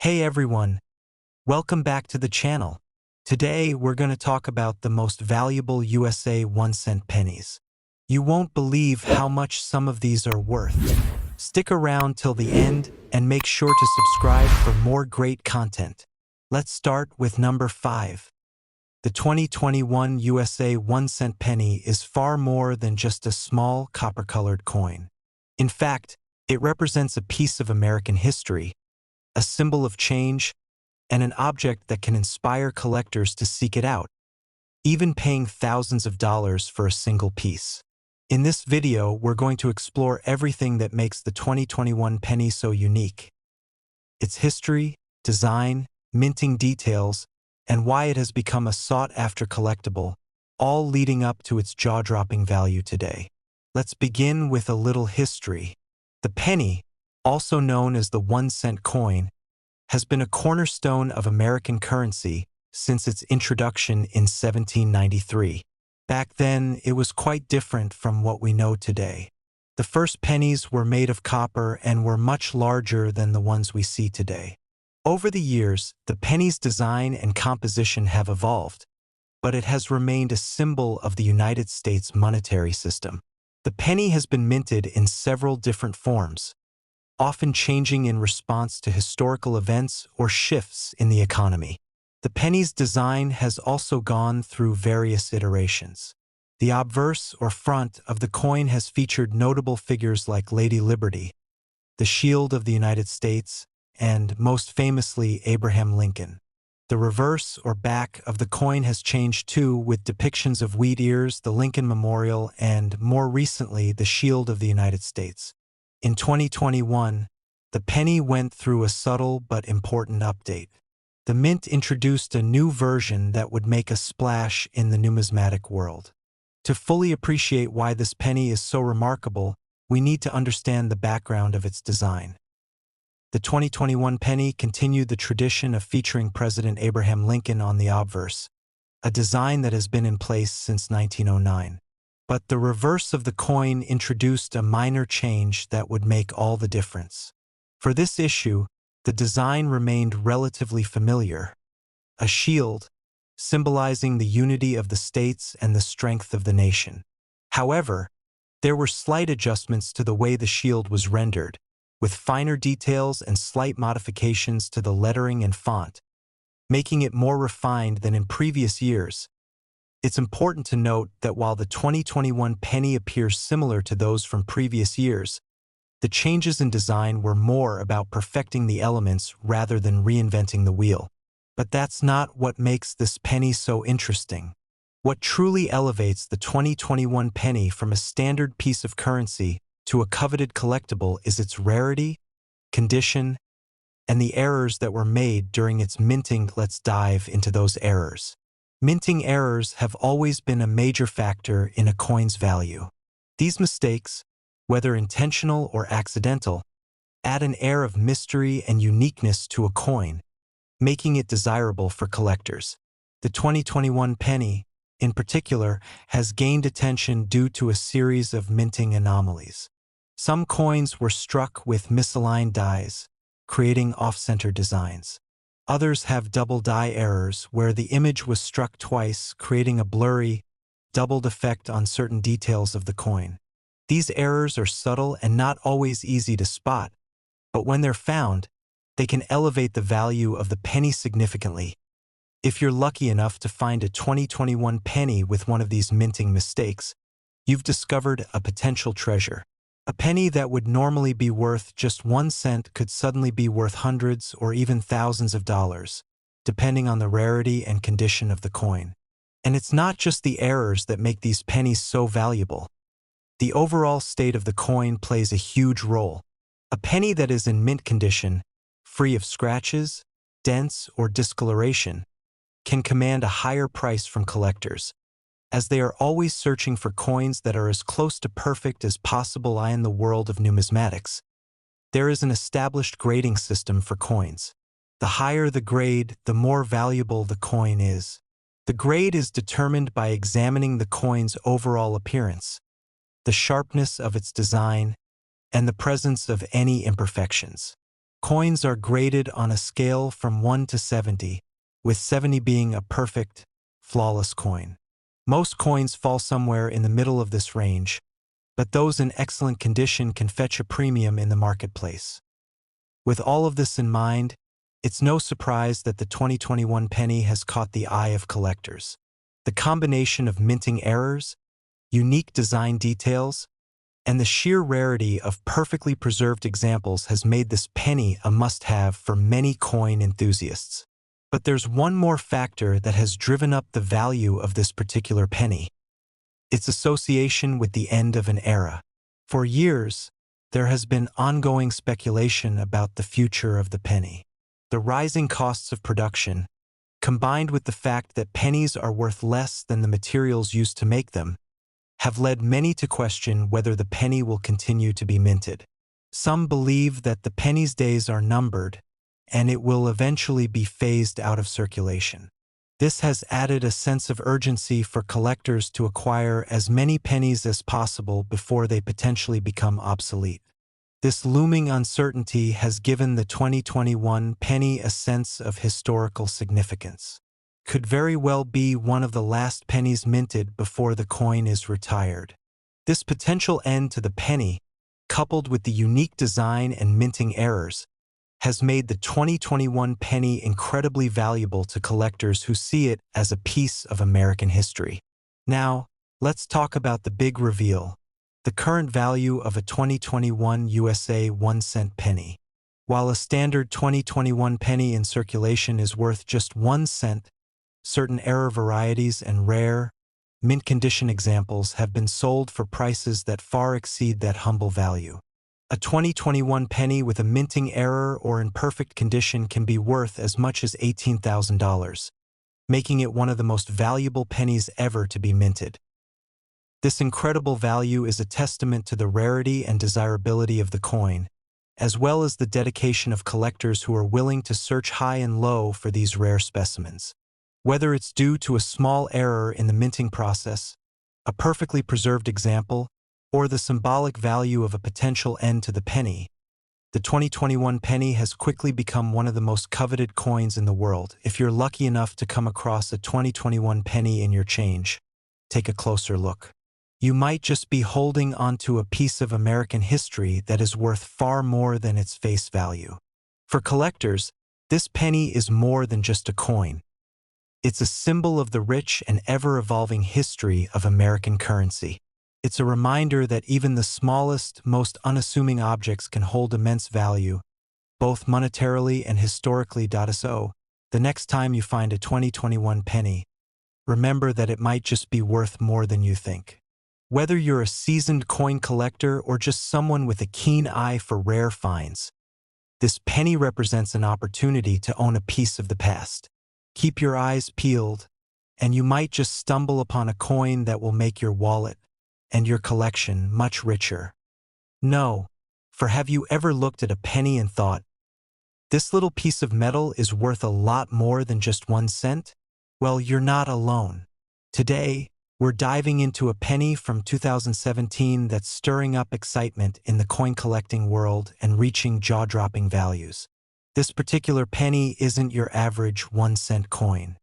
Hey everyone, welcome back to the channel. Today we're going to talk about the most valuable USA 1-cent pennies. You won't believe how much some of these are worth. Stick around till the end and make sure to subscribe for more great content. Let's start with number 5. The 2021 USA 1-cent penny is far more than just a small copper-colored coin. In fact, it represents a piece of American history, a symbol of change, and an object that can inspire collectors to seek it out, even paying thousands of dollars for a single piece. In this video, we're going to explore everything that makes the 2021 penny so unique. Its history, design, minting details, and why it has become a sought-after collectible, all leading up to its jaw-dropping value today. Let's begin with a little history. The penny, also known as the 1-cent coin, has been a cornerstone of American currency since its introduction in 1793. Back then, it was quite different from what we know today. The first pennies were made of copper and were much larger than the ones we see today. Over the years, the penny's design and composition have evolved, but it has remained a symbol of the United States monetary system. The penny has been minted in several different forms, often changing in response to historical events or shifts in the economy. The penny's design has also gone through various iterations. The obverse or front of the coin has featured notable figures like Lady Liberty, the Shield of the United States, and, most famously, Abraham Lincoln. The reverse or back of the coin has changed too, with depictions of wheat ears, the Lincoln Memorial, and, more recently, the Shield of the United States. In 2021, the penny went through a subtle but important update. The mint introduced a new version that would make a splash in the numismatic world. To fully appreciate why this penny is so remarkable, we need to understand the background of its design. The 2021 penny continued the tradition of featuring President Abraham Lincoln on the obverse, a design that has been in place since 1909. But the reverse of the coin introduced a minor change that would make all the difference. For this issue, the design remained relatively familiar: a shield, symbolizing the unity of the states and the strength of the nation. However, there were slight adjustments to the way the shield was rendered, with finer details and slight modifications to the lettering and font, making it more refined than in previous years. It's important to note that while the 2021 penny appears similar to those from previous years, the changes in design were more about perfecting the elements rather than reinventing the wheel. But that's not what makes this penny so interesting. What truly elevates the 2021 penny from a standard piece of currency to a coveted collectible is its rarity, condition, and the errors that were made during its minting. Let's dive into those errors. Minting errors have always been a major factor in a coin's value. These mistakes, whether intentional or accidental, add an air of mystery and uniqueness to a coin, making it desirable for collectors. The 2021 penny, in particular, has gained attention due to a series of minting anomalies. Some coins were struck with misaligned dies, creating off-center designs. Others have double die errors, where the image was struck twice, creating a blurry, doubled effect on certain details of the coin. These errors are subtle and not always easy to spot, but when they're found, they can elevate the value of the penny significantly. If you're lucky enough to find a 2021 penny with one of these minting mistakes, you've discovered a potential treasure. A penny that would normally be worth just 1 cent could suddenly be worth hundreds or even thousands of dollars, depending on the rarity and condition of the coin. And it's not just the errors that make these pennies so valuable. The overall state of the coin plays a huge role. A penny that is in mint condition, free of scratches, dents, or discoloration, can command a higher price from collectors, as they are always searching for coins that are as close to perfect as possible. In the world of numismatics, there is an established grading system for coins. The higher the grade, the more valuable the coin is. The grade is determined by examining the coin's overall appearance, the sharpness of its design, and the presence of any imperfections. Coins are graded on a scale from 1 to 70, with 70 being a perfect, flawless coin. Most coins fall somewhere in the middle of this range, but those in excellent condition can fetch a premium in the marketplace. With all of this in mind, it's no surprise that the 2021 penny has caught the eye of collectors. The combination of minting errors, unique design details, and the sheer rarity of perfectly preserved examples has made this penny a must-have for many coin enthusiasts. But there's one more factor that has driven up the value of this particular penny: its association with the end of an era. For years, there has been ongoing speculation about the future of the penny. The rising costs of production, combined with the fact that pennies are worth less than the materials used to make them, have led many to question whether the penny will continue to be minted. Some believe that the penny's days are numbered, and it will eventually be phased out of circulation. This has added a sense of urgency for collectors to acquire as many pennies as possible before they potentially become obsolete. This looming uncertainty has given the 2021 penny a sense of historical significance. Could very well be one of the last pennies minted before the coin is retired. This potential end to the penny, coupled with the unique design and minting errors, has made the 2021 penny incredibly valuable to collectors who see it as a piece of American history. Now, let's talk about the big reveal: the current value of a 2021 USA 1-cent penny. While a standard 2021 penny in circulation is worth just 1 cent, certain error varieties and rare, mint-condition examples have been sold for prices that far exceed that humble value. A 2021 penny with a minting error or in perfect condition can be worth as much as $18,000, making it one of the most valuable pennies ever to be minted. This incredible value is a testament to the rarity and desirability of the coin, as well as the dedication of collectors who are willing to search high and low for these rare specimens. Whether it's due to a small error in the minting process, a perfectly preserved example, or the symbolic value of a potential end to the penny, the 2021 penny has quickly become one of the most coveted coins in the world. If you're lucky enough to come across a 2021 penny in your change, take a closer look. You might just be holding onto a piece of American history that is worth far more than its face value. For collectors, this penny is more than just a coin. It's a symbol of the rich and ever-evolving history of American currency. It's a reminder that even the smallest, most unassuming objects can hold immense value, both monetarily and historically. So, the next time you find a 2021 penny, remember that it might just be worth more than you think. Whether you're a seasoned coin collector or just someone with a keen eye for rare finds, this penny represents an opportunity to own a piece of the past. Keep your eyes peeled, and you might just stumble upon a coin that will make your wallet and your collection much richer. No, for have you ever looked at a penny and thought, this little piece of metal is worth a lot more than just 1 cent? Well, you're not alone. Today, we're diving into a penny from 2017 that's stirring up excitement in the coin collecting world and reaching jaw-dropping values. This particular penny isn't your average 1-cent coin.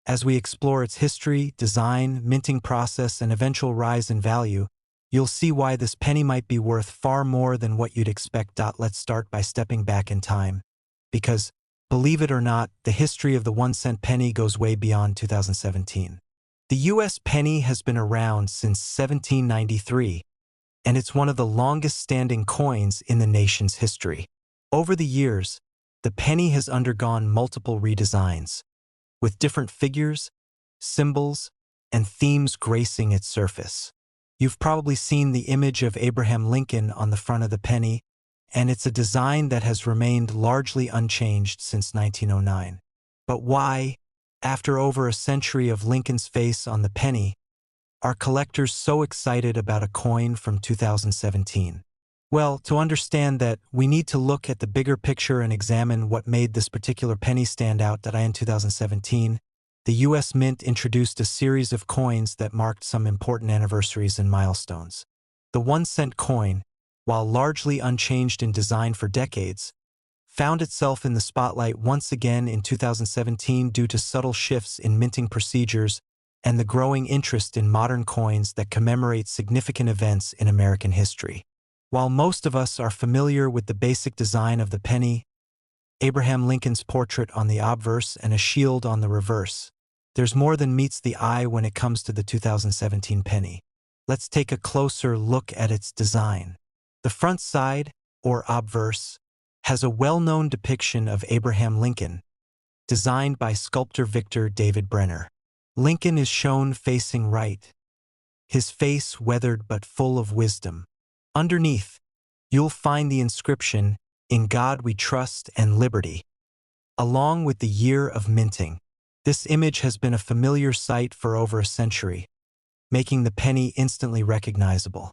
As we explore its history, design, minting process, and eventual rise in value, you'll see why this penny might be worth far more than what you'd expect. Let's start by stepping back in time. Because, believe it or not, the history of the 1-cent penny goes way beyond 2017. The U.S. penny has been around since 1793, and it's one of the longest-standing coins in the nation's history. Over the years, the penny has undergone multiple redesigns, with different figures, symbols, and themes gracing its surface. You've probably seen the image of Abraham Lincoln on the front of the penny, and it's a design that has remained largely unchanged since 1909. But why, after over a century of Lincoln's face on the penny, are collectors so excited about a coin from 2017? Well, to understand that, we need to look at the bigger picture and examine what made this particular penny stand out. In 2017, the U.S. Mint introduced a series of coins that marked some important anniversaries and milestones. The 1-cent coin, while largely unchanged in design for decades, found itself in the spotlight once again in 2017 due to subtle shifts in minting procedures and the growing interest in modern coins that commemorate significant events in American history. While most of us are familiar with the basic design of the penny, Abraham Lincoln's portrait on the obverse and a shield on the reverse, there's more than meets the eye when it comes to the 2017 penny. Let's take a closer look at its design. The front side, or obverse, has a well-known depiction of Abraham Lincoln, designed by sculptor Victor David Brenner. Lincoln is shown facing right, his face weathered but full of wisdom. Underneath, you'll find the inscription, "In God We Trust and Liberty," along with the year of minting. This image has been a familiar sight for over a century, making the penny instantly recognizable.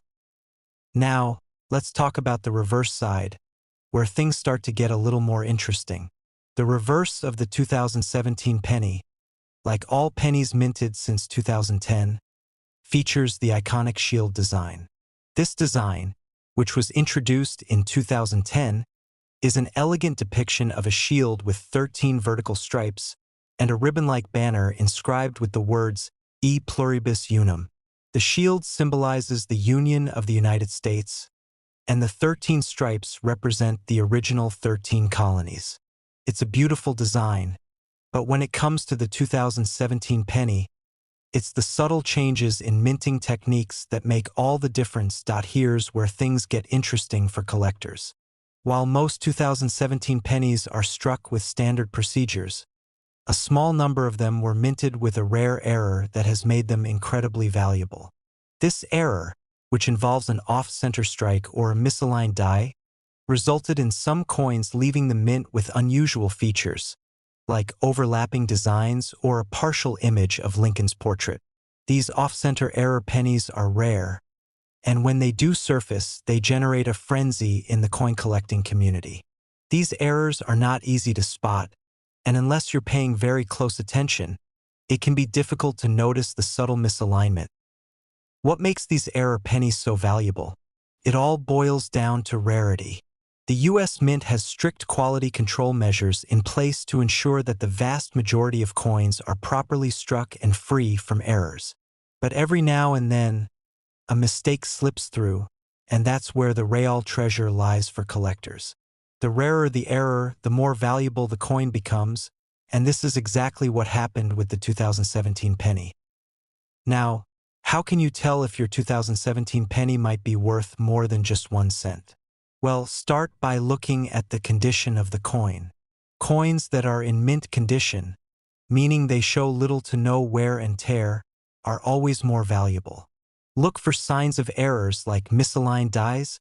Now, let's talk about the reverse side, where things start to get a little more interesting. The reverse of the 2017 penny, like all pennies minted since 2010, features the iconic shield design. This design, which was introduced in 2010, is an elegant depiction of a shield with 13 vertical stripes and a ribbon-like banner inscribed with the words E Pluribus Unum. The shield symbolizes the Union of the United States, and the 13 stripes represent the original 13 colonies. It's a beautiful design, but when it comes to the 2017 penny, it's the subtle changes in minting techniques that make all the difference. Here's where things get interesting for collectors. While most 2017 pennies are struck with standard procedures, a small number of them were minted with a rare error that has made them incredibly valuable. This error, which involves an off-center strike or a misaligned die, resulted in some coins leaving the mint with unusual features, like overlapping designs or a partial image of Lincoln's portrait. These off-center error pennies are rare, and when they do surface, they generate a frenzy in the coin collecting community. These errors are not easy to spot, and unless you're paying very close attention, it can be difficult to notice the subtle misalignment. What makes these error pennies so valuable? It all boils down to rarity. The U.S. Mint has strict quality control measures in place to ensure that the vast majority of coins are properly struck and free from errors. But every now and then, a mistake slips through, and that's where the real treasure lies for collectors. The rarer the error, the more valuable the coin becomes, and this is exactly what happened with the 2017 penny. Now, how can you tell if your 2017 penny might be worth more than just 1 cent? Well, start by looking at the condition of the coin. Coins that are in mint condition, meaning they show little to no wear and tear, are always more valuable. Look for signs of errors like misaligned dies,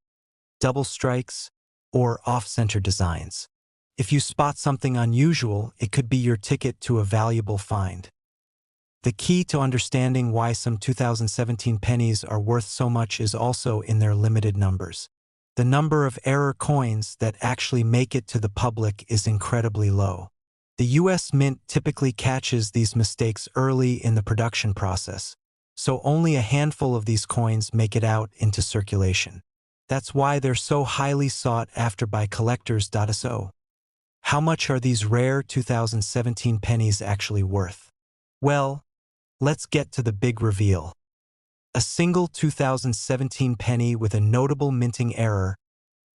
double strikes, or off-center designs. If you spot something unusual, it could be your ticket to a valuable find. The key to understanding why some 2017 pennies are worth so much is also in their limited numbers. The number of error coins that actually make it to the public is incredibly low. The U.S. Mint typically catches these mistakes early in the production process, so only a handful of these coins make it out into circulation. That's why they're so highly sought after by collectors. So, how much are these rare 2017 pennies actually worth? Well, let's get to the big reveal. A single 2017 penny with a notable minting error,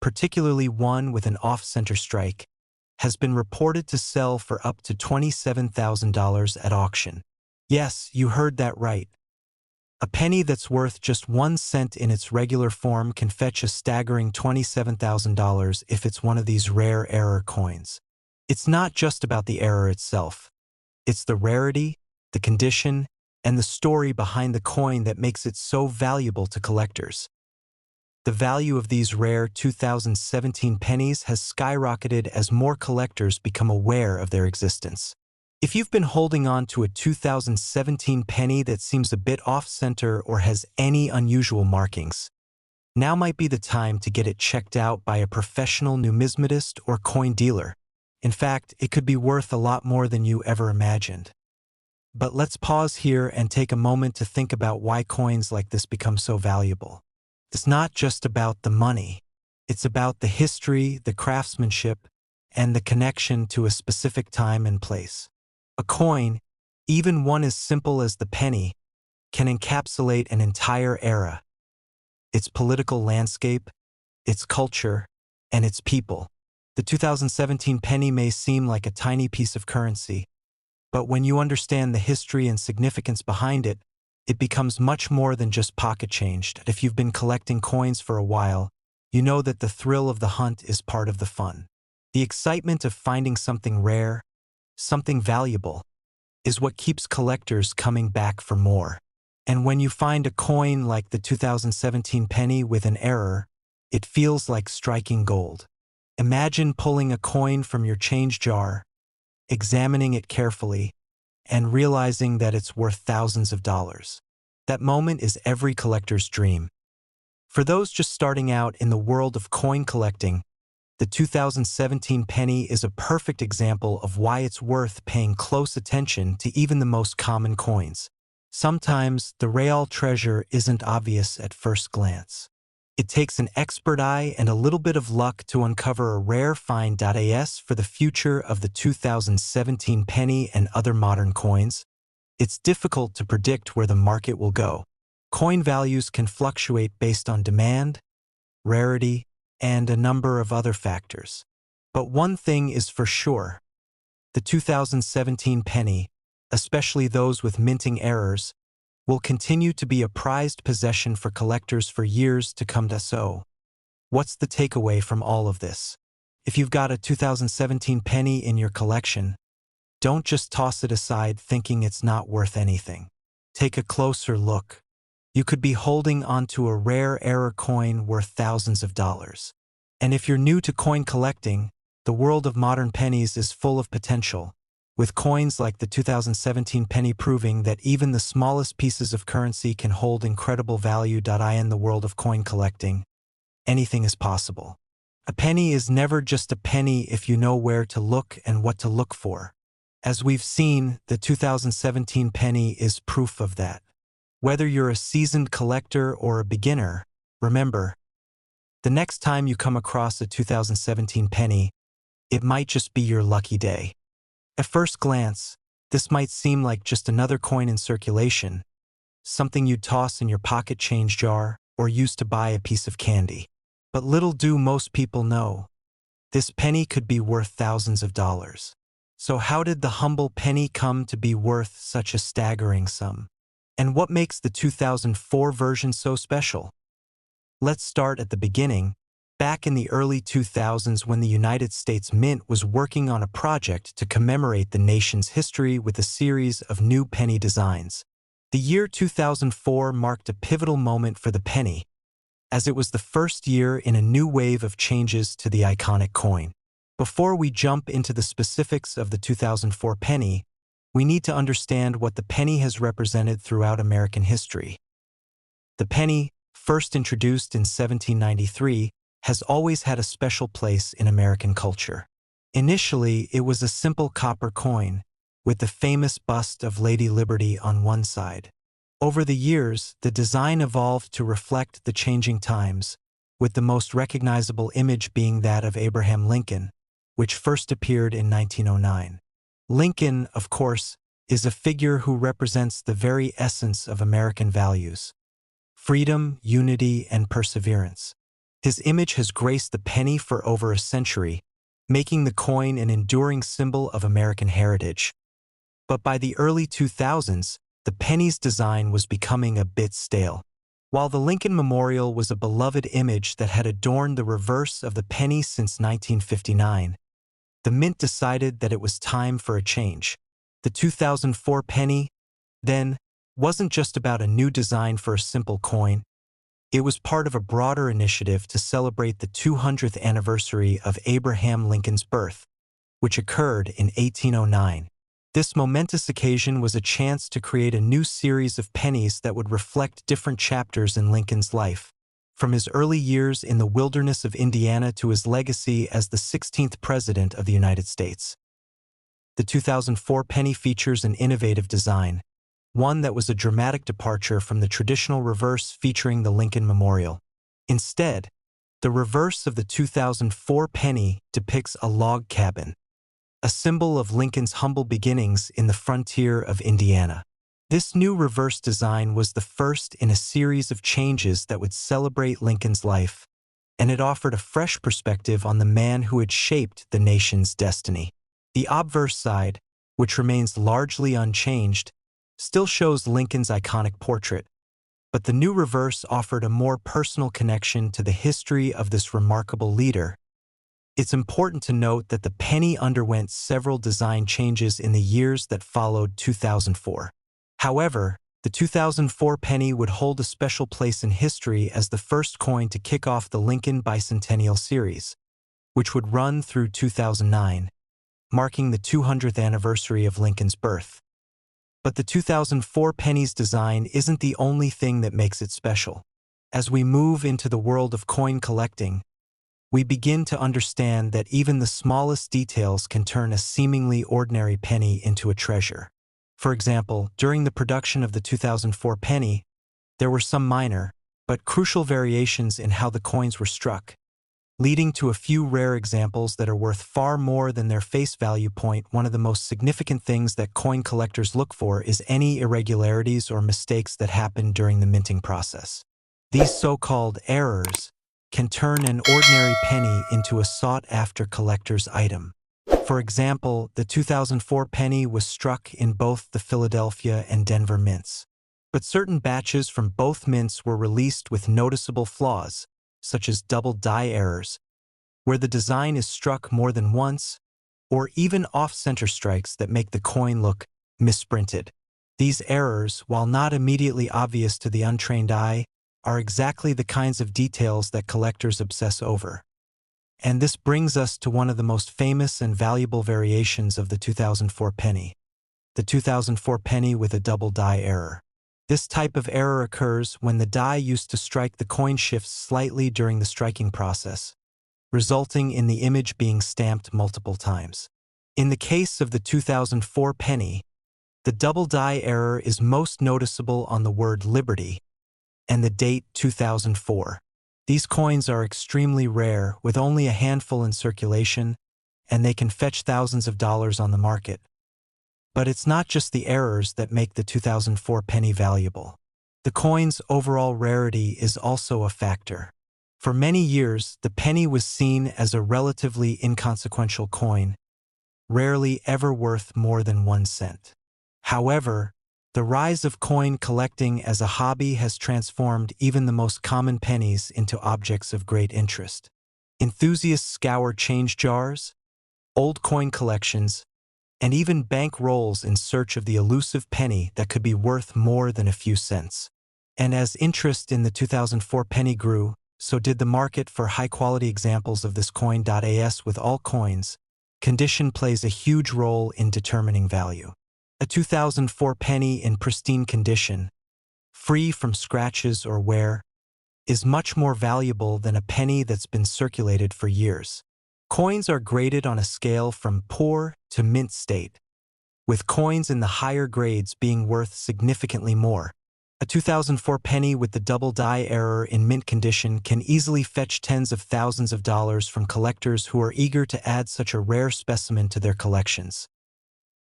particularly one with an off-center strike, has been reported to sell for up to $27,000 at auction. Yes, you heard that right. A penny that's worth just 1 cent in its regular form can fetch a staggering $27,000 if it's one of these rare error coins. It's not just about the error itself. It's the rarity, the condition, and the story behind the coin that makes it so valuable to collectors. The value of these rare 2017 pennies has skyrocketed as more collectors become aware of their existence. If you've been holding on to a 2017 penny that seems a bit off-center or has any unusual markings, now might be the time to get it checked out by a professional numismatist or coin dealer. In fact, it could be worth a lot more than you ever imagined. But let's pause here and take a moment to think about why coins like this become so valuable. It's not just about the money. It's about the history, the craftsmanship, and the connection to a specific time and place. A coin, even one as simple as the penny, can encapsulate an entire era, its political landscape, its culture, and its people. The 2017 penny may seem like a tiny piece of currency, but when you understand the history and significance behind it, it becomes much more than just pocket change. If you've been collecting coins for a while, you know that the thrill of the hunt is part of the fun. The excitement of finding something rare, something valuable, is what keeps collectors coming back for more. And when you find a coin like the 2017 penny with an error, it feels like striking gold. Imagine pulling a coin from your change jar, examining it carefully, and realizing that it's worth thousands of dollars. That moment is every collector's dream. For those just starting out in the world of coin collecting, the 2017 penny is a perfect example of why it's worth paying close attention to even the most common coins. Sometimes the real treasure isn't obvious at first glance. It takes an expert eye and a little bit of luck to uncover a rare find. As for the future of the 2017 penny and other modern coins, it's difficult to predict where the market will go. Coin values can fluctuate based on demand, rarity, and a number of other factors. But one thing is for sure: the 2017 penny, especially those with minting errors, will continue to be a prized possession for collectors for years to come. So, what's the takeaway from all of this? If you've got a 2017 penny in your collection, don't just toss it aside thinking it's not worth anything. Take a closer look. You could be holding onto a rare error coin worth thousands of dollars. And if you're new to coin collecting, the world of modern pennies is full of potential, with coins like the 2017 penny proving that even the smallest pieces of currency can hold incredible value. In the world of coin collecting, anything is possible. A penny is never just a penny if you know where to look and what to look for. As we've seen, the 2017 penny is proof of that. Whether you're a seasoned collector or a beginner, remember, the next time you come across a 2017 penny, it might just be your lucky day. At first glance, this might seem like just another coin in circulation, something you'd toss in your pocket change jar or use to buy a piece of candy. But little do most people know, this penny could be worth thousands of dollars. So how did the humble penny come to be worth such a staggering sum? And what makes the 2004 version so special? Let's start at the beginning. Back in the early 2000s, when the United States Mint was working on a project to commemorate the nation's history with a series of new penny designs. The year 2004 marked a pivotal moment for the penny, as it was the first year in a new wave of changes to the iconic coin. Before we jump into the specifics of the 2004 penny, we need to understand what the penny has represented throughout American history. The penny, first introduced in 1793, has always had a special place in American culture. Initially, it was a simple copper coin, with the famous bust of Lady Liberty on one side. Over the years, the design evolved to reflect the changing times, with the most recognizable image being that of Abraham Lincoln, which first appeared in 1909. Lincoln, of course, is a figure who represents the very essence of American values: freedom, unity, and perseverance. His image has graced the penny for over a century, making the coin an enduring symbol of American heritage. But by the early 2000s, the penny's design was becoming a bit stale. While the Lincoln Memorial was a beloved image that had adorned the reverse of the penny since 1959, the Mint decided that it was time for a change. The 2004 penny, then, wasn't just about a new design for a simple coin. It was part of a broader initiative to celebrate the 200th anniversary of Abraham Lincoln's birth, which occurred in 1809. This momentous occasion was a chance to create a new series of pennies that would reflect different chapters in Lincoln's life, from his early years in the wilderness of Indiana to his legacy as the 16th President of the United States. The 2004 penny features an innovative design, one that was a dramatic departure from the traditional reverse featuring the Lincoln Memorial. Instead, The reverse of the 2004 penny depicts a log cabin, a symbol of Lincoln's humble beginnings in the frontier of Indiana. This new reverse design was the first in a series of changes that would celebrate Lincoln's life, and it offered a fresh perspective on the man who had shaped the nation's destiny. The obverse side, which remains largely unchanged, still shows Lincoln's iconic portrait, but the new reverse offered a more personal connection to the history of this remarkable leader. It's important to note that the penny underwent several design changes in the years that followed 2004. However, the 2004 penny would hold a special place in history as the first coin to kick off the Lincoln Bicentennial Series, which would run through 2009, marking the 200th anniversary of Lincoln's birth. But the 2004 penny's design isn't the only thing that makes it special. As we move into the world of coin collecting, we begin to understand that even the smallest details can turn a seemingly ordinary penny into a treasure. For example, during the production of the 2004 penny, there were some minor, but crucial variations in how the coins were struck, leading to a few rare examples that are worth far more than their face value point. One of the most significant things that coin collectors look for is any irregularities or mistakes that happen during the minting process. These so-called errors can turn an ordinary penny into a sought-after collector's item. For example, the 2004 penny was struck in both the Philadelphia and Denver mints. But certain batches from both mints were released with noticeable flaws, such as double die errors, where the design is struck more than once, or even off-center strikes that make the coin look misprinted. These errors, while not immediately obvious to the untrained eye, are exactly the kinds of details that collectors obsess over. And this brings us to one of the most famous and valuable variations of the 2004 penny, the 2004 penny with a double die error. This type of error occurs when the die used to strike the coin shifts slightly during the striking process, resulting in the image being stamped multiple times. In the case of the 2004 penny, the double die error is most noticeable on the word Liberty and the date 2004. These coins are extremely rare, with only a handful in circulation, and they can fetch thousands of dollars on the market. But it's not just the errors that make the 2004 penny valuable. The coin's overall rarity is also a factor. For many years, the penny was seen as a relatively inconsequential coin, rarely ever worth more than 1 cent. However, the rise of coin collecting as a hobby has transformed even the most common pennies into objects of great interest. Enthusiasts scour change jars, old coin collections, and even bank rolls in search of the elusive penny that could be worth more than a few cents. And as interest in the 2004 penny grew, so did the market for high-quality examples of this coin. As with all coins, condition plays a huge role in determining value. A 2004 penny in pristine condition, free from scratches or wear, is much more valuable than a penny that's been circulated for years. Coins are graded on a scale from poor to mint state, with coins in the higher grades being worth significantly more. A 2004 penny with the double die error in mint condition can easily fetch tens of thousands of dollars from collectors who are eager to add such a rare specimen to their collections.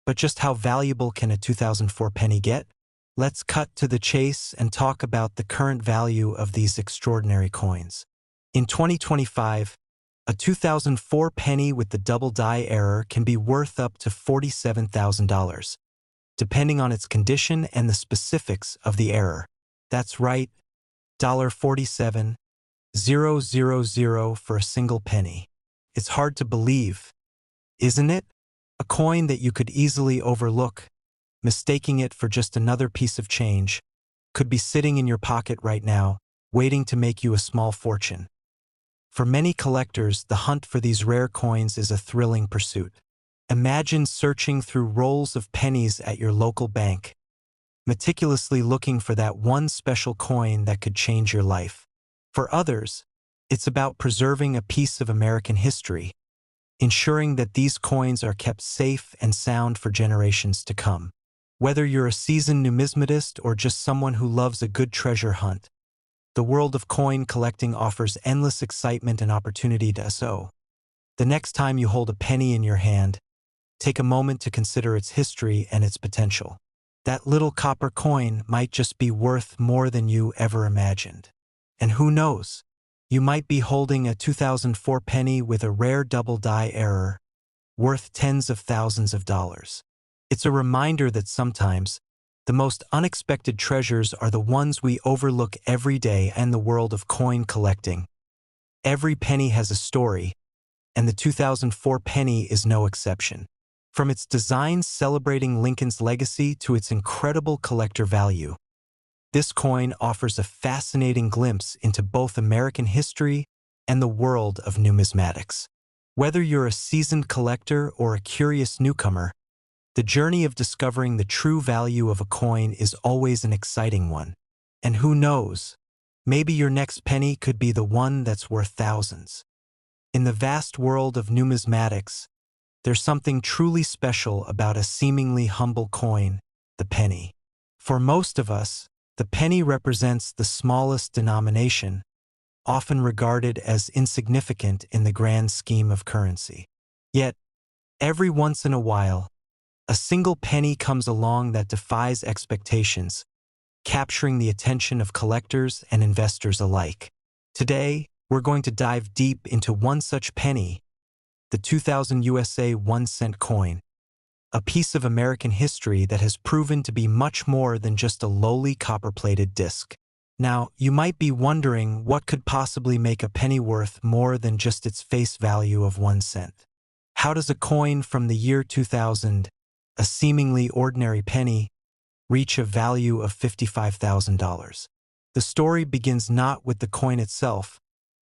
But just how valuable can a 2004 penny get? Let's cut to the chase and talk about the current value of these extraordinary coins. In 2025, a 2004 penny with the double die error can be worth up to $47,000, depending on its condition and the specifics of the error. That's right, $47,000 for a single penny. It's hard to believe, isn't it? A coin that you could easily overlook, mistaking it for just another piece of change, could be sitting in your pocket right now, waiting to make you a small fortune. For many collectors, the hunt for these rare coins is a thrilling pursuit. Imagine searching through rolls of pennies at your local bank, meticulously looking for that one special coin that could change your life. For others, it's about preserving a piece of American history, ensuring that these coins are kept safe and sound for generations to come. Whether you're a seasoned numismatist or just someone who loves a good treasure hunt, The world of coin collecting offers endless excitement and opportunity to so. The next time you hold a penny in your hand, take a moment to consider its history and its potential. That little copper coin might just be worth more than you ever imagined. And who knows? You might be holding a 2004 penny with a rare double die error, worth tens of thousands of dollars. It's a reminder that sometimes, the most unexpected treasures are the ones we overlook every day in the world of coin collecting. Every penny has a story, and the 2004 penny is no exception. From its design celebrating Lincoln's legacy to its incredible collector value, this coin offers a fascinating glimpse into both American history and the world of numismatics. Whether you're a seasoned collector or a curious newcomer, the journey of discovering the true value of a coin is always an exciting one. And who knows, maybe your next penny could be the one that's worth thousands. In the vast world of numismatics, there's something truly special about a seemingly humble coin, the penny. For most of us, the penny represents the smallest denomination, often regarded as insignificant in the grand scheme of currency. Yet, every once in a while, a single penny comes along that defies expectations, capturing the attention of collectors and investors alike. Today, we're going to dive deep into one such penny, the 2000 USA 1-cent coin, a piece of American history that has proven to be much more than just a lowly copper-plated disc. Now, you might be wondering what could possibly make a penny worth more than just its face value of 1 cent. How does a coin from the year 2000, a seemingly ordinary penny, reach a value of $55,000? The story begins not with the coin itself,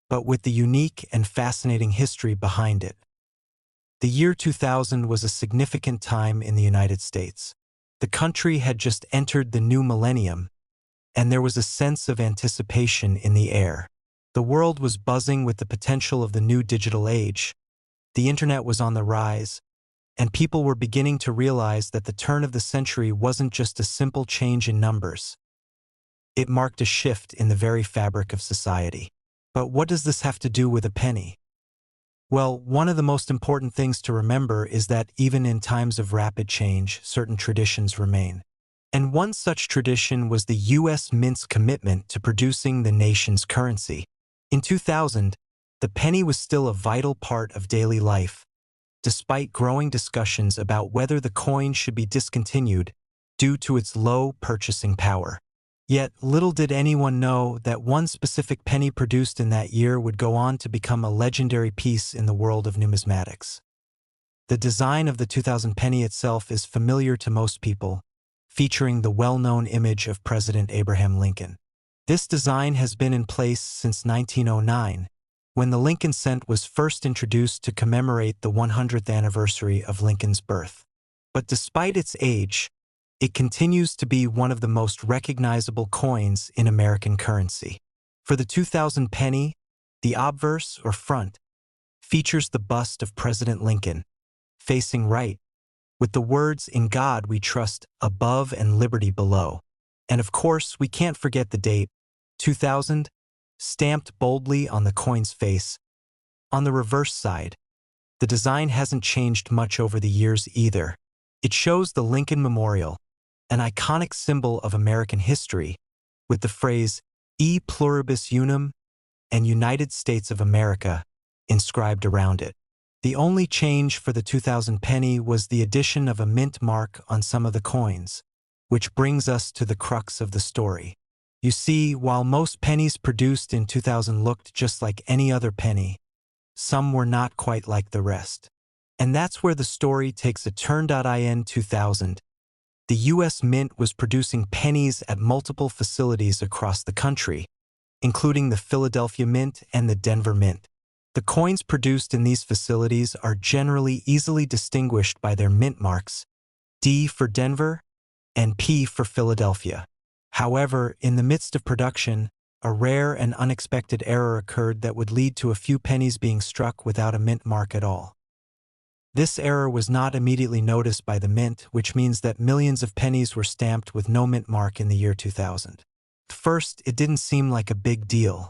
but with the unique and fascinating history behind it. The year 2000 was a significant time in the United States. The country had just entered the new millennium, and there was a sense of anticipation in the air. The world was buzzing with the potential of the new digital age. The internet was on the rise, and people were beginning to realize that the turn of the century wasn't just a simple change in numbers. It marked a shift in the very fabric of society. But what does this have to do with a penny? Well, one of the most important things to remember is that even in times of rapid change, certain traditions remain. And one such tradition was the U.S. Mint's commitment to producing the nation's currency. In 2000, the penny was still a vital part of daily life, despite growing discussions about whether the coin should be discontinued due to its low purchasing power. Yet, little did anyone know that one specific penny produced in that year would go on to become a legendary piece in the world of numismatics. The design of the 2000 penny itself is familiar to most people, featuring the well-known image of President Abraham Lincoln. This design has been in place since 1909, when the Lincoln cent was first introduced to commemorate the 100th anniversary of Lincoln's birth. But despite its age, it continues to be one of the most recognizable coins in American currency. For the 2000 penny, the obverse, or front, features the bust of President Lincoln, facing right, with the words "In God We Trust" above and "Liberty" below. And of course, we can't forget the date, 2000, stamped boldly on the coin's face. On the reverse side, the design hasn't changed much over the years either. It shows the Lincoln Memorial, an iconic symbol of American history, with the phrase "E pluribus unum" and "United States of America" inscribed around it. The only change for the 2000 penny was the addition of a mint mark on some of the coins, which brings us to the crux of the story. You see, while most pennies produced in 2000 looked just like any other penny, some were not quite like the rest. And that's where the story takes a turn. In 2000, the U.S. Mint was producing pennies at multiple facilities across the country, including the Philadelphia Mint and the Denver Mint. The coins produced in these facilities are generally easily distinguished by their mint marks, D for Denver and P for Philadelphia. However, in the midst of production, a rare and unexpected error occurred that would lead to a few pennies being struck without a mint mark at all. This error was not immediately noticed by the mint, which means that millions of pennies were stamped with no mint mark in the year 2000. At first, it didn't seem like a big deal.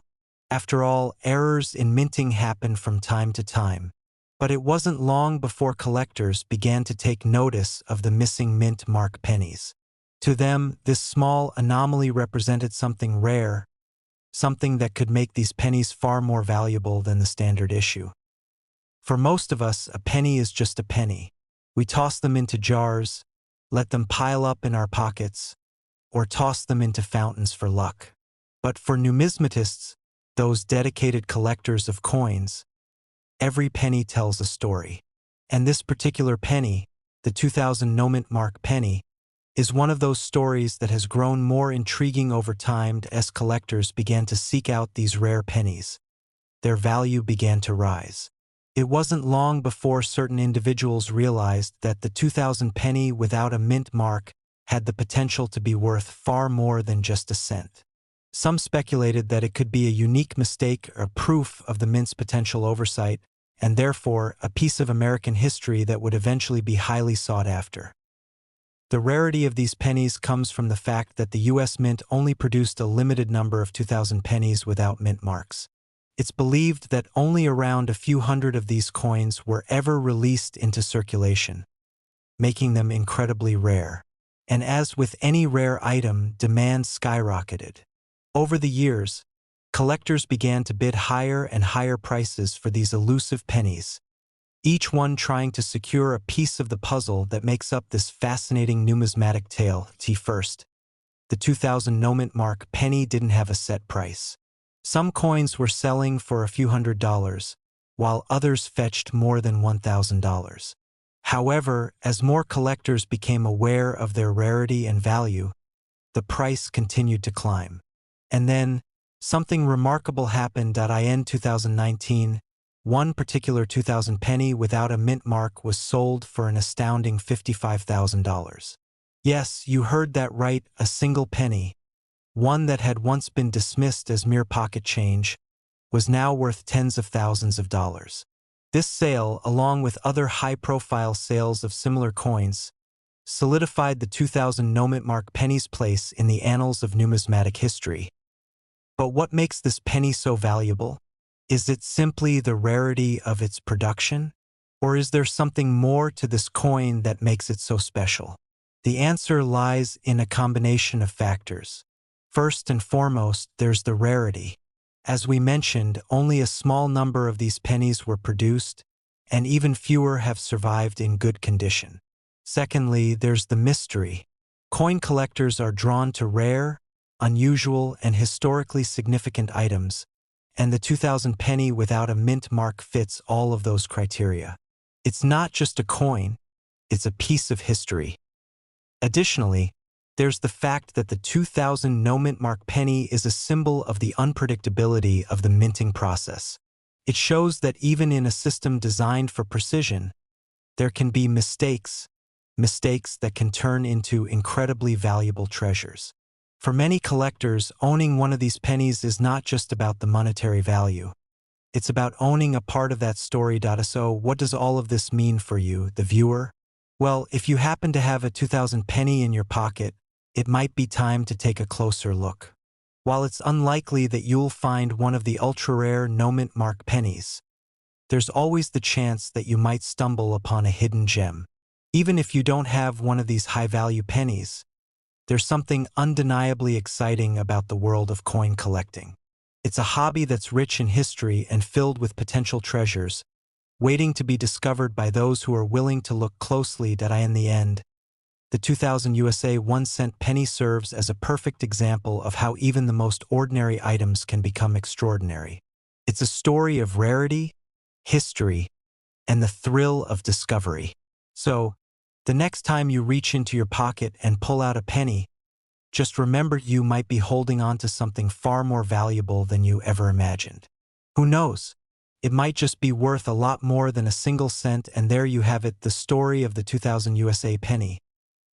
After all, errors in minting happen from time to time. But it wasn't long before collectors began to take notice of the missing mint mark pennies. To them, this small anomaly represented something rare, something that could make these pennies far more valuable than the standard issue. For most of us, a penny is just a penny. We toss them into jars, let them pile up in our pockets, or toss them into fountains for luck. But for numismatists, those dedicated collectors of coins, every penny tells a story. And this particular penny, the 2000 no mint mark penny, is one of those stories that has grown more intriguing over time as collectors began to seek out these rare pennies. Their value began to rise. It wasn't long before certain individuals realized that the 2000 penny without a mint mark had the potential to be worth far more than just a cent. Some speculated that it could be a unique mistake or proof of the mint's potential oversight, and therefore a piece of American history that would eventually be highly sought after. The rarity of these pennies comes from the fact that the U.S. Mint only produced a limited number of 2000 pennies without mint marks. It's believed that only around a few hundred of these coins were ever released into circulation, making them incredibly rare. And as with any rare item, demand skyrocketed. Over the years, collectors began to bid higher and higher prices for these elusive pennies, each one trying to secure a piece of the puzzle that makes up this fascinating numismatic tale. First, the 2000 no mint mark penny didn't have a set price. Some coins were selling for a few $100s, while others fetched more than $1,000. However, as more collectors became aware of their rarity and value, the price continued to climb. And then, something remarkable happened. In 2019, one particular 2000 penny without a mint mark was sold for an astounding $55,000. Yes, you heard that right, a single penny, one that had once been dismissed as mere pocket change, was now worth tens of thousands of dollars. This sale, along with other high-profile sales of similar coins, solidified the 2000 no mint mark penny's place in the annals of numismatic history. But what makes this penny so valuable? Is it simply the rarity of its production? Or is there something more to this coin that makes it so special? The answer lies in a combination of factors. First and foremost, there's the rarity. As we mentioned, only a small number of these pennies were produced, and even fewer have survived in good condition. Secondly, there's the mystery. Coin collectors are drawn to rare, unusual, and historically significant items, and the 2000 penny without a mint mark fits all of those criteria. It's not just a coin, it's a piece of history. Additionally, there's the fact that the 2000 no mint mark penny is a symbol of the unpredictability of the minting process. It shows that even in a system designed for precision, there can be mistakes that can turn into incredibly valuable treasures. For many collectors, owning one of these pennies is not just about the monetary value. It's about owning a part of that story. So what does all of this mean for you, the viewer? Well, if you happen to have a 2000 penny in your pocket, it might be time to take a closer look. While it's unlikely that you'll find one of the ultra-rare no mint mark pennies, there's always the chance that you might stumble upon a hidden gem. Even if you don't have one of these high-value pennies, there's something undeniably exciting about the world of coin collecting. It's a hobby that's rich in history and filled with potential treasures, waiting to be discovered by those who are willing to look closely. In the end, the 2000 USA 1-cent penny serves as a perfect example of how even the most ordinary items can become extraordinary. It's a story of rarity, history, and the thrill of discovery. So, the next time you reach into your pocket and pull out a penny, just remember you might be holding on to something far more valuable than you ever imagined. Who knows? It might just be worth a lot more than a single cent, and there you have it, the story of the 2000 USA penny.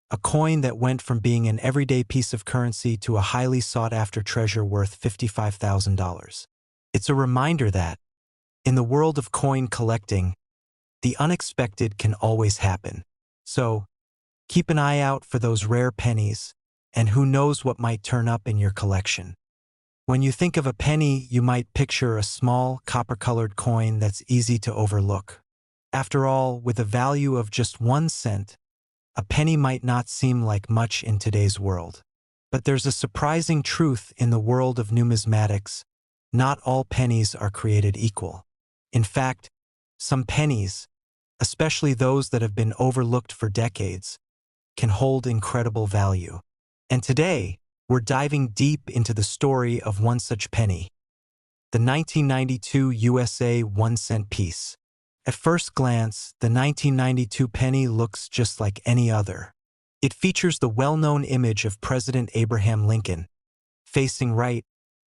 A coin that went from being an everyday piece of currency to a highly sought-after treasure worth $55,000. It's a reminder that, in the world of coin collecting, the unexpected can always happen. So, keep an eye out for those rare pennies, and who knows what might turn up in your collection. When you think of a penny, you might picture a small, copper-colored coin that's easy to overlook. After all, with a value of just 1 cent, a penny might not seem like much in today's world. But there's a surprising truth in the world of numismatics. Not all pennies are created equal. In fact, some pennies, especially those that have been overlooked for decades, can hold incredible value. And today, we're diving deep into the story of one such penny, the 1992 USA 1-cent piece. At first glance, the 1992 penny looks just like any other. It features the well-known image of President Abraham Lincoln, facing right,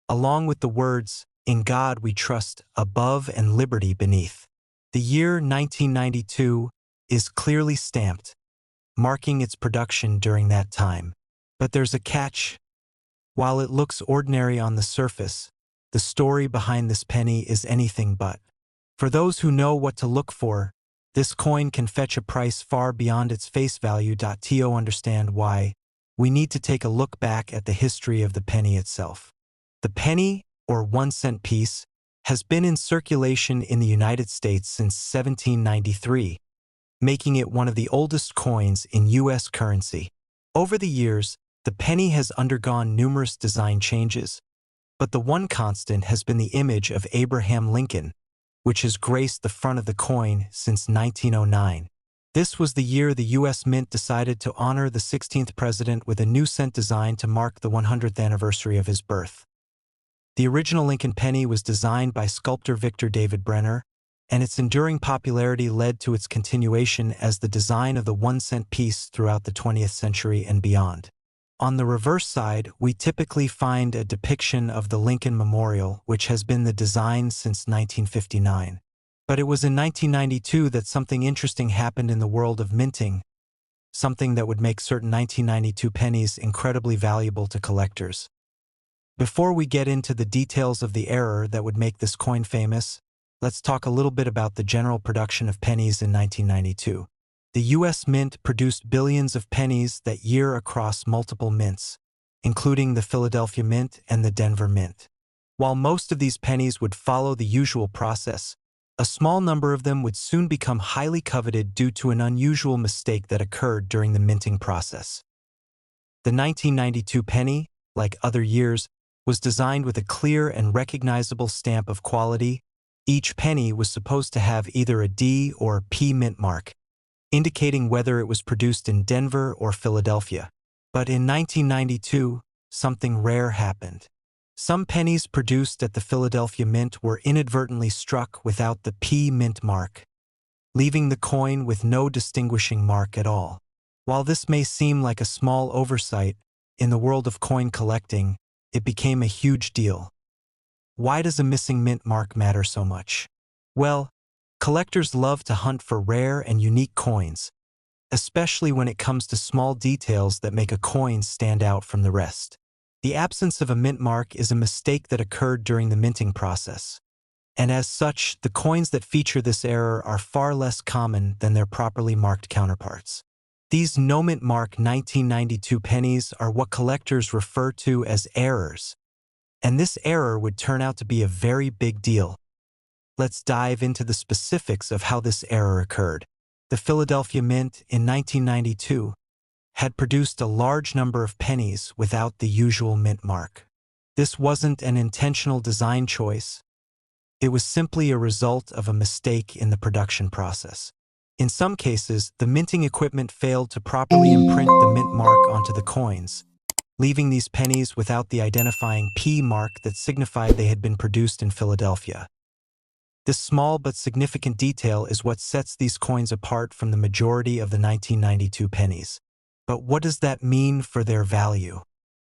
along with the words, "In God we trust," above and "Liberty" beneath. The year 1992 is clearly stamped, marking its production during that time. But there's a catch. While it looks ordinary on the surface, the story behind this penny is anything but. For those who know what to look for, this coin can fetch a price far beyond its face value. To understand why, we need to take a look back at the history of the penny itself. The penny, or 1-cent piece, has been in circulation in the United States since 1793, making it one of the oldest coins in U.S. currency. Over the years, the penny has undergone numerous design changes, but the one constant has been the image of Abraham Lincoln, which has graced the front of the coin since 1909. This was the year the U.S. Mint decided to honor the 16th president with a new cent design to mark the 100th anniversary of his birth. The original Lincoln penny was designed by sculptor Victor David Brenner, and its enduring popularity led to its continuation as the design of the 1-cent piece throughout the 20th century and beyond. On the reverse side, we typically find a depiction of the Lincoln Memorial, which has been the design since 1959. But it was in 1992 that something interesting happened in the world of minting, something that would make certain 1992 pennies incredibly valuable to collectors. Before we get into the details of the error that would make this coin famous, let's talk a little bit about the general production of pennies in 1992. The U.S. Mint produced billions of pennies that year across multiple mints, including the Philadelphia Mint and the Denver Mint. While most of these pennies would follow the usual process, a small number of them would soon become highly coveted due to an unusual mistake that occurred during the minting process. The 1992 penny, like other years, was designed with a clear and recognizable stamp of quality. Each penny was supposed to have either a D or P mint mark, indicating whether it was produced in Denver or Philadelphia. But in 1992, something rare happened. Some pennies produced at the Philadelphia Mint were inadvertently struck without the P mint mark, leaving the coin with no distinguishing mark at all. While this may seem like a small oversight, in the world of coin collecting, it became a huge deal. Why does a missing mint mark matter so much? Well, collectors love to hunt for rare and unique coins, especially when it comes to small details that make a coin stand out from the rest. The absence of a mint mark is a mistake that occurred during the minting process, and as such, the coins that feature this error are far less common than their properly marked counterparts. These no mint mark 1992 pennies are what collectors refer to as errors, and this error would turn out to be a very big deal. Let's dive into the specifics of how this error occurred. The Philadelphia Mint in 1992 had produced a large number of pennies without the usual mint mark. This wasn't an intentional design choice. It was simply a result of a mistake in the production process. In some cases, the minting equipment failed to properly imprint the mint mark onto the coins, leaving these pennies without the identifying P mark that signified they had been produced in Philadelphia. This small but significant detail is what sets these coins apart from the majority of the 1992 pennies. But what does that mean for their value?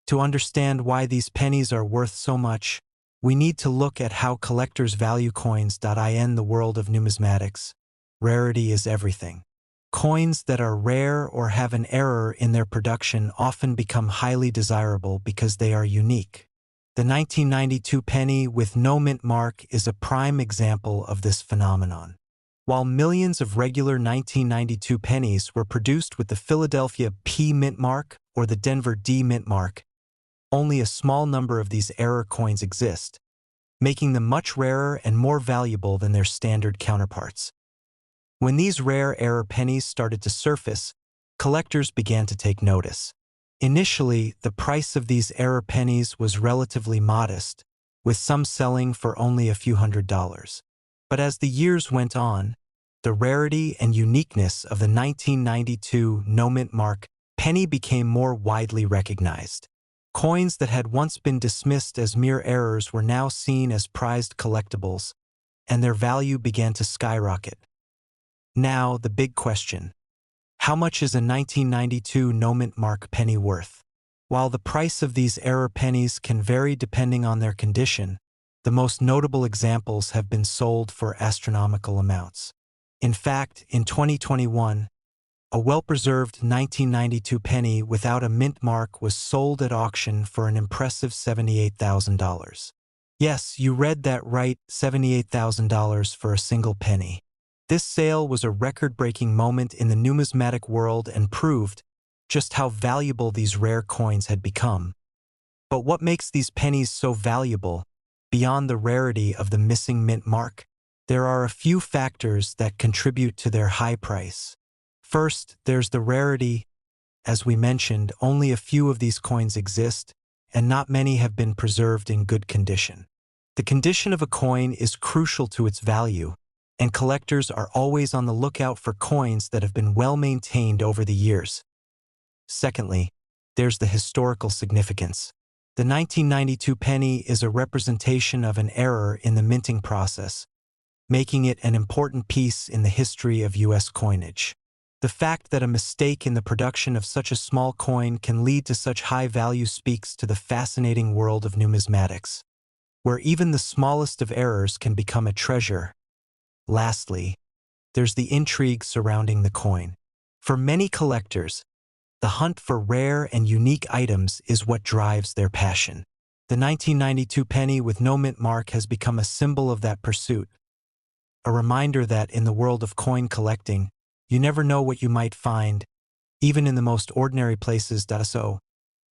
To understand why these pennies are worth so much, we need to look at how collectors value coins. In the world of numismatics, rarity is everything. Coins that are rare or have an error in their production often become highly desirable because they are unique. The 1992 penny with no mint mark is a prime example of this phenomenon. While millions of regular 1992 pennies were produced with the Philadelphia P mint mark or the Denver D mint mark, only a small number of these error coins exist, making them much rarer and more valuable than their standard counterparts. When these rare error pennies started to surface, collectors began to take notice. Initially, the price of these error pennies was relatively modest, with some selling for only a few $100s. But as the years went on, the rarity and uniqueness of the 1992 no mint mark penny became more widely recognized. Coins that had once been dismissed as mere errors were now seen as prized collectibles, and their value began to skyrocket. Now, the big question: how much is a 1992 no mint mark penny worth? While the price of these error pennies can vary depending on their condition, the most notable examples have been sold for astronomical amounts. In fact, in 2021, a well-preserved 1992 penny without a mint mark was sold at auction for an impressive $78,000. Yes, you read that right, $78,000 for a single penny. This sale was a record-breaking moment in the numismatic world and proved just how valuable these rare coins had become. But what makes these pennies so valuable, beyond the rarity of the missing mint mark? There are a few factors that contribute to their high price. First, there's the rarity. As we mentioned, only a few of these coins exist, and not many have been preserved in good condition. The condition of a coin is crucial to its value, and collectors are always on the lookout for coins that have been well maintained over the years. Secondly, there's the historical significance. The 1992 penny is a representation of an error in the minting process, making it an important piece in the history of U.S. coinage. The fact that a mistake in the production of such a small coin can lead to such high value speaks to the fascinating world of numismatics, where even the smallest of errors can become a treasure. Lastly, there's the intrigue surrounding the coin. For many collectors, the hunt for rare and unique items is what drives their passion. The 1992 penny with no mint mark has become a symbol of that pursuit, a reminder that in the world of coin collecting, you never know what you might find, even in the most ordinary places. So,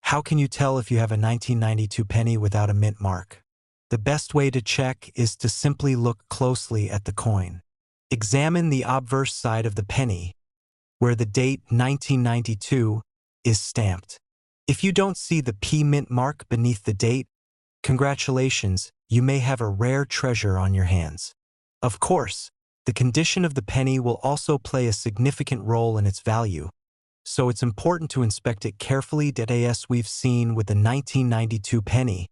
how can you tell if you have a 1992 penny without a mint mark? The best way to check is to simply look closely at the coin. Examine the obverse side of the penny, where the date 1992 is stamped. If you don't see the P mint mark beneath the date, congratulations, you may have a rare treasure on your hands. Of course, the condition of the penny will also play a significant role in its value, so it's important to inspect it carefully. As we've seen with the 1992 penny,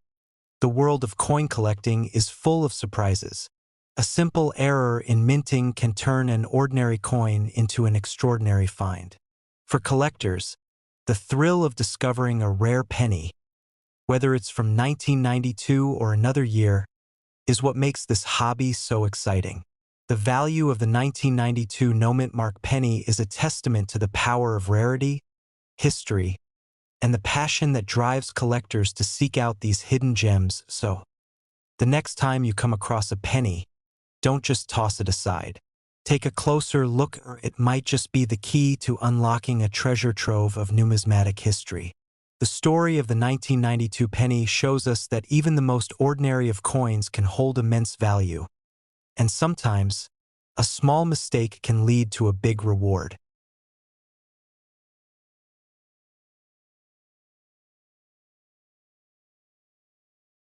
the world of coin collecting is full of surprises. A simple error in minting can turn an ordinary coin into an extraordinary find. For collectors, the thrill of discovering a rare penny, whether it's from 1992 or another year, is what makes this hobby so exciting. The value of the 1992 no mint mark penny is a testament to the power of rarity, history, and the passion that drives collectors to seek out these hidden gems. So, the next time you come across a penny, don't just toss it aside. Take a closer look, or it might just be the key to unlocking a treasure trove of numismatic history. The story of the 1992 penny shows us that even the most ordinary of coins can hold immense value. And sometimes, a small mistake can lead to a big reward.